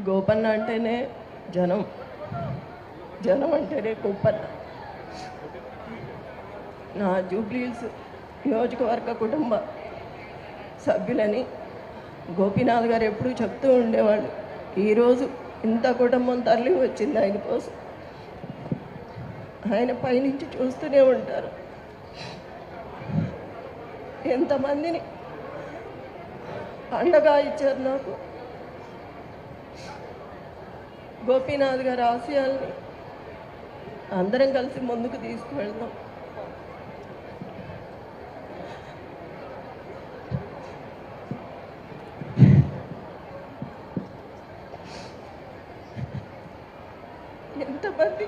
గోపన్న అంటేనే జనం, జనం అంటేనే గోపన్న. నా జూబ్లీహిల్స్ నియోజకవర్గ కుటుంబ సభ్యులని గోపీనాథ్ గారు ఎప్పుడూ చెప్తూ ఉండేవాళ్ళు. ఈరోజు ఇంత కుటుంబం తరలి వచ్చింది ఆయన కోసం. ఆయన పైనుంచి చూస్తూనే ఉంటారు. ఎంతమందిని అండగా ఇచ్చారు నాకు. గోపీనాథ్ గారి ఆశయాల్ని అందరం కలిసి ముందుకు తీసుకువెళ్దాం. ఎంతమంది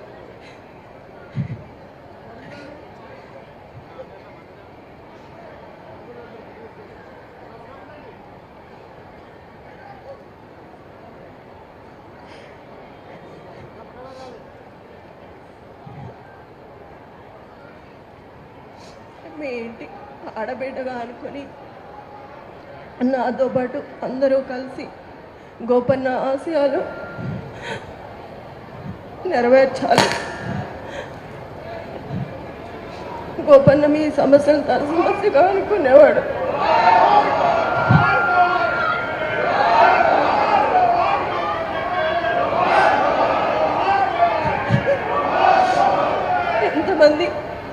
మీ ఇంటి ఆడబిడ్డగా అనుకొని నాతో పాటు అందరూ కలిసి గోపన్న ఆశయాలు నెరవేర్చాలి. గోపన్న మీ సమస్యలు తన సమస్యగా అనుకునేవాడు. ఎంతమంది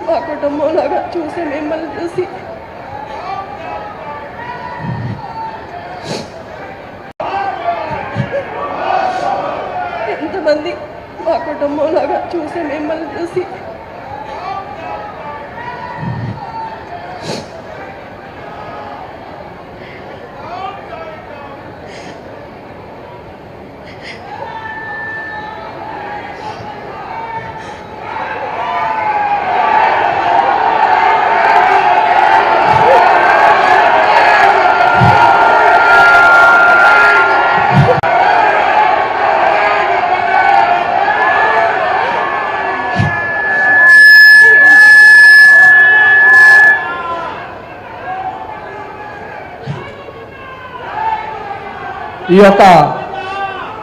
మా కుటుంబంలాగా చూసి మిమ్మల్ని చూసి ఎంతమంది మా కుటుంబంలాగా చూసి మిమ్మల్ని చూసి ఈ యొక్క